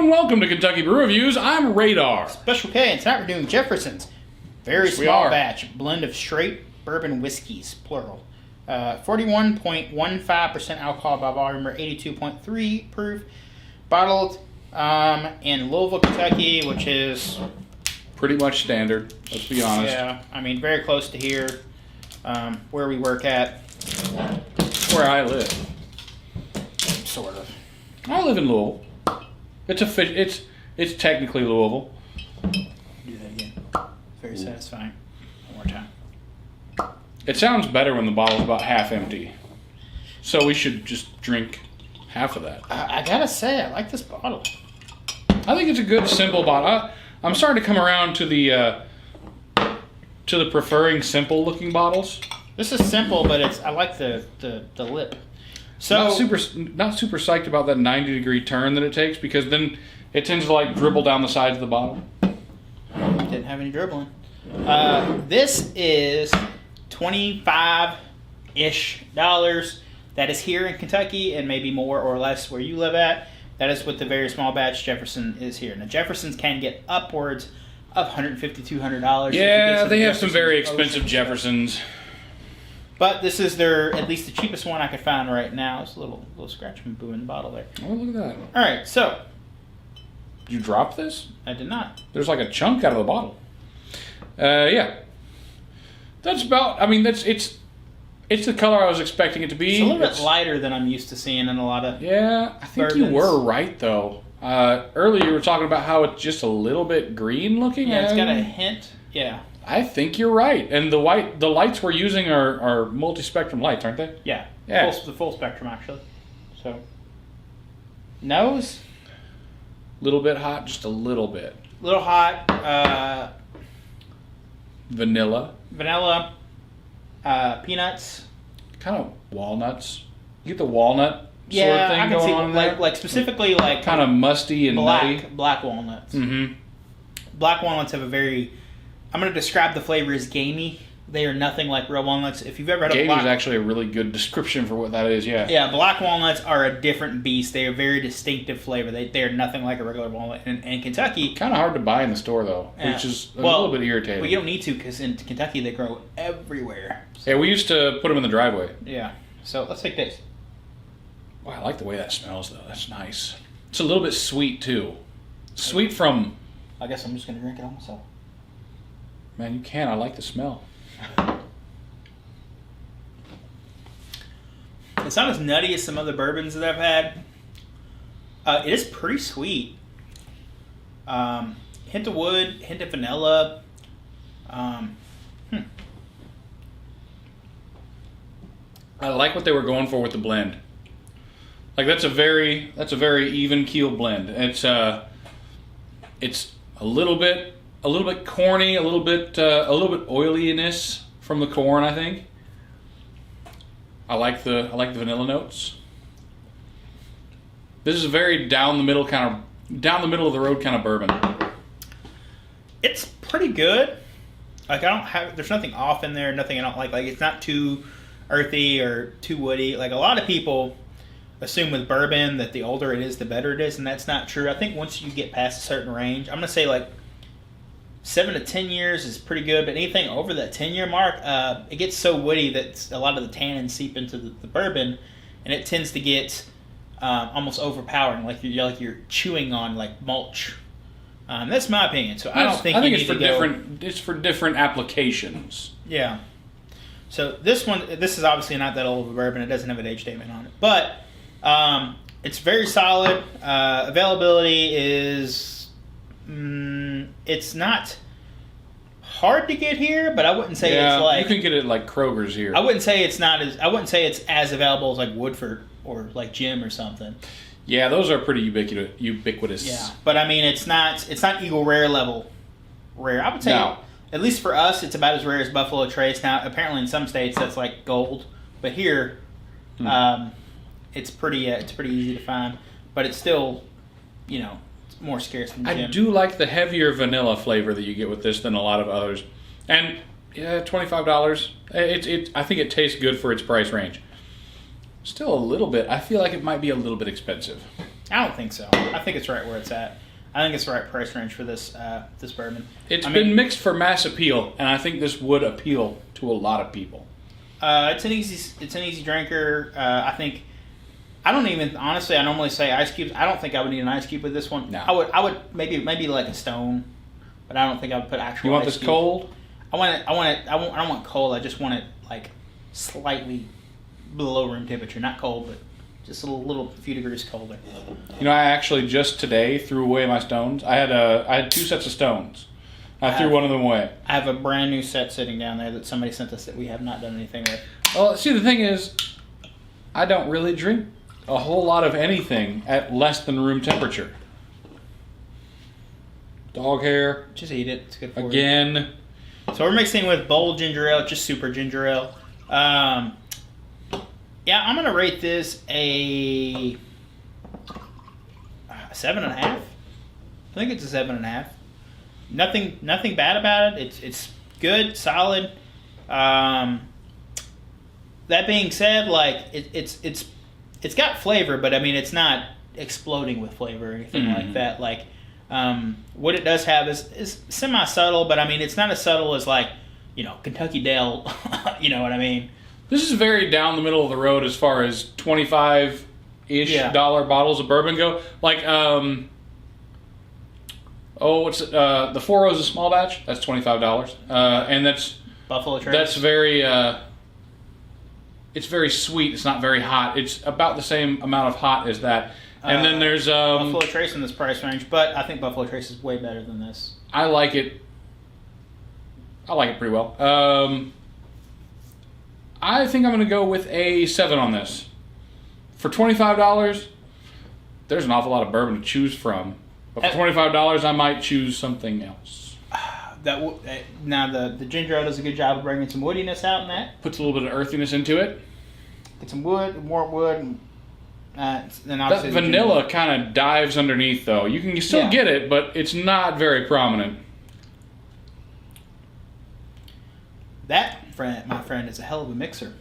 and welcome to Kentucky Brew Reviews. I'm Radar. Special K, and tonight we're doing Jefferson's very small batch blend of straight bourbon whiskeys, plural. 41.15% alcohol by volume, or 82.3 proof. Bottled in Louisville, Kentucky, which is pretty much standard, let's be honest. Yeah, I mean, very close to here, where we work at. Where I live. Sort of. I live in Louisville. It's technically Louisville. Do that again. Very satisfying. One more time. It sounds better when the bottle's about half empty. So we should just drink half of that. I gotta say, I like this bottle. I think it's a good, simple bottle. I'm starting to come around to the preferring simple-looking bottles. This is simple, but I like the lip. So not super psyched about that 90-degree turn that it takes, because then it tends to like dribble down the sides of the bottle. Didn't have any dribbling. This is $25-ish. That is here in Kentucky, and maybe more or less where you live at. That is what the very small batch Jefferson is here. Now Jefferson's can get upwards of $150, $200. Yeah, they have some very expensive Jeffersons. But this is at least the cheapest one I could find right now. It's a little scratch and boo in the bottle there. Oh, look at that. All right, so. Did you drop this? I did not. There's like a chunk out of the bottle. Yeah. That's about, I mean, it's the color I was expecting it to be. It's a little bit lighter than I'm used to seeing in a lot of Yeah, I think bourbons. you were right, though. Earlier you were talking about how it's just a little bit green looking. Yeah, it's got a hint. Yeah. I think you're right. And the lights we're using are multi-spectrum lights, aren't they? Yeah. Yeah. The full spectrum, actually. So, nose. Little bit hot, just a little bit. Little hot. Vanilla. Peanuts. Kind of walnuts. You get the walnut Yeah, sort of thing I can going see on there. like specifically like kind of musty and nutty. Black walnuts. Mm-hmm. Black walnuts have a very. I'm going to describe the flavor as gamey. They are nothing like real walnuts. If you've ever had Gamey is actually a really good description for what that is, yeah. Yeah, black walnuts are a different beast. They are a very distinctive flavor. They are nothing like a regular walnut. In Kentucky... Kind of hard to buy in the store, though, which is a little bit irritating. Well, you don't need to, because in Kentucky they grow everywhere. So. Yeah, we used to put them in the driveway. Yeah. So, let's take this. Wow, I like the way that smells, though. That's nice. It's a little bit sweet, too. Sweet from... I guess I'm just going to drink it all myself. Man, you can. I like the smell. It's not as nutty as some other bourbons that I've had. It is pretty sweet. Hint of wood, hint of vanilla. I like what they were going for with the blend. Like that's a very even keel blend. It's a little bit corny, a little bit oiliness from the corn, I think. I like the vanilla notes. This is a very down the middle of the road kind of bourbon. It's pretty good. Like there's nothing off in there, nothing I don't like. Like it's not too earthy or too woody. Like a lot of people assume with bourbon that the older it is, the better it is, and that's not true. I think once you get past a certain range, I'm gonna say like 7 to 10 years is pretty good, but anything over that 10-year mark, it gets so woody that a lot of the tannins seep into the bourbon, and it tends to get almost overpowering, like you're chewing on like mulch. That's my opinion. So I think it's for different applications. Yeah. So this is obviously not that old of a bourbon. It doesn't have an age statement on it, but it's very solid. Availability is. It's not hard to get here, but I wouldn't say it's like... you can get it like Kroger's here. I wouldn't say it's as available as like Woodford or like Jim or something. Yeah, those are pretty ubiquitous. Yeah, but I mean, it's not Eagle Rare level rare. I would say, at least for us, it's about as rare as Buffalo Trace. Now, apparently in some states that's like gold, but here, it's pretty easy to find. But it's still, more scarce than Jim. I do like the heavier vanilla flavor that you get with this than a lot of others. And yeah, $25. I think it tastes good for its price range. Still a little bit. I feel like it might be a little bit expensive. I don't think so. I think it's right where it's at. I think it's the right price range for this this bourbon. It's been mixed for mass appeal, and I think this would appeal to a lot of people. It's an easy drinker. I don't even honestly. I normally say ice cubes. I don't think I would need an ice cube with this one. No. I would maybe like a stone, but I don't think I would put actual. You want ice this cubes. cold? I want it. I don't want cold. I just want it like slightly below room temperature, not cold, but just a little few degrees colder. You know, I actually just today threw away my stones. I had 2 sets of stones. I threw one of them away. I have a brand new set sitting down there that somebody sent us that we have not done anything with. Well, see, the thing is, I don't really drink a whole lot of anything at less than room temperature. Dog hair. Just eat it. It's good for you. Again. So we're mixing with bold ginger ale, just super ginger ale. Yeah, I'm gonna rate this a 7.5. I think it's a 7.5. Nothing bad about it. It's good, solid. That being said, like it's got flavor, but I mean it's not exploding with flavor or anything like that. Like what it does have is semi subtle, but I mean it's not as subtle as like Kentucky Dale. You know what I mean? This is very down the middle of the road as far as $25-ish bottles of bourbon go. Like, what's it? The Four Roses small batch? That's $25. And that's Buffalo Trace. That's very. It's very sweet. It's not very hot. It's about the same amount of hot as that. And then there's Buffalo Trace in this price range, but I think Buffalo Trace is way better than this. I like it. I like it pretty well. I think I'm going to go with a 7 on this. For $25, there's an awful lot of bourbon to choose from. But for $25, I might choose something else. Now, the ginger ale does a good job of bringing some woodiness out in that. Puts a little bit of earthiness into it. Get some wood, more wood. And, then that vanilla kind of dives underneath, though. You can still get it, but it's not very prominent. That, my friend, is a hell of a mixer.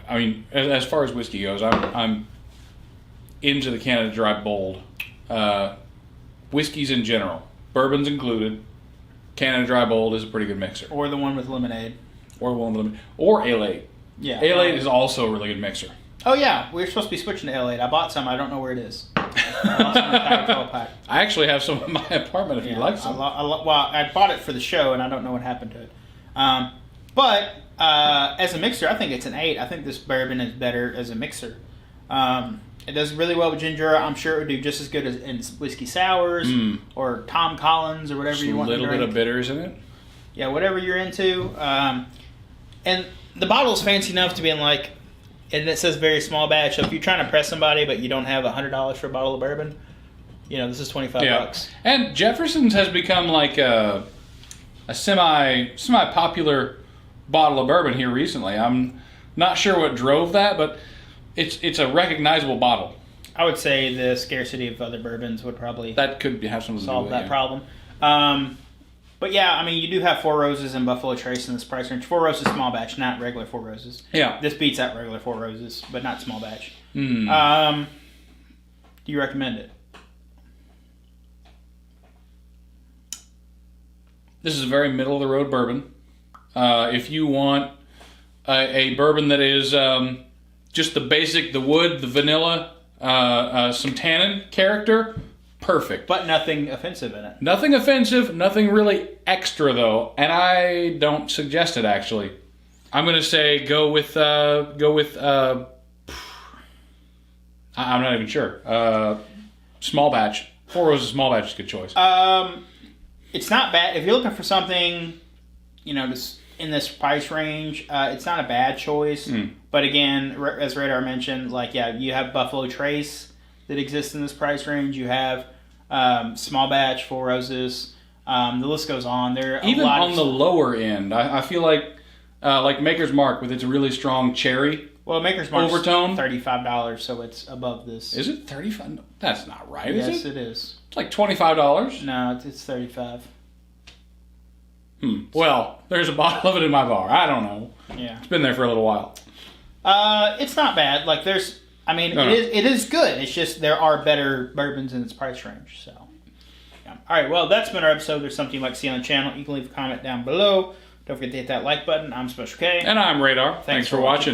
I mean, as far as whiskey goes, I'm into the Canada Dry Bold. Whiskeys in general, bourbons included. Canada Dry Bold is a pretty good mixer. Or the one with lemonade. Or Ale8. Yeah. Ale8 is also a really good mixer. Oh yeah, we were supposed to be switching to Ale8. I bought some. I don't know where it is. I lost my entire 12-pack. I actually have some in my apartment if you'd like some. I bought it for the show, and I don't know what happened to it. But as a mixer, I think it's an 8. I think this bourbon is better as a mixer. It does really well with ginger ale. I'm sure it would do just as good as in whiskey sours or Tom Collins or whatever you want to drink. A little bit of bitters in it. Yeah, whatever you're into. And the bottle is fancy enough to be in like, and it says very small batch. So if you're trying to impress somebody but you don't have $100 for a bottle of bourbon, this is $25. And Jefferson's has become like a semi-popular bottle of bourbon here recently. I'm not sure what drove that, but it's a recognizable bottle. I would say the scarcity of other bourbons would probably have something to solve do with that problem. But yeah, I mean, you do have Four Roses and Buffalo Trace in this price range. Four Roses small batch, not regular Four Roses. Yeah, this beats out regular Four Roses, but not small batch. Do you recommend it? This is a very middle of the road bourbon. If you want a bourbon that is just the basic, the wood, the vanilla, some tannin character, perfect. But nothing offensive in it. Nothing offensive, nothing really extra though, and I don't suggest it actually. I'm gonna say go with I'm not even sure. Small batch. Four Roses small batch is a good choice. It's not bad if you're looking for something, just in this price range. It's not a bad choice, but again, as Radar mentioned, you have Buffalo Trace that exists in this price range. You have small batch Four Roses. The list goes on. There even on the lower end. I feel like Maker's Mark with its really strong cherry. Well, Maker's Mark's overtone, $35, so it's above this. Is it $35? That's not right. Yes, is it? It is. It's like $25. No, it's $35. Well, there's a bottle of it in my bar. I don't know. Yeah, it's been there for a little while. It's not bad. I mean, it is good. It's just there are better bourbons in its price range. So, yeah. All right. Well, that's been our episode. There's something you'd like to see on the channel. You can leave a comment down below. Don't forget to hit that like button. I'm Special K. And I'm Radar. Thanks for watching.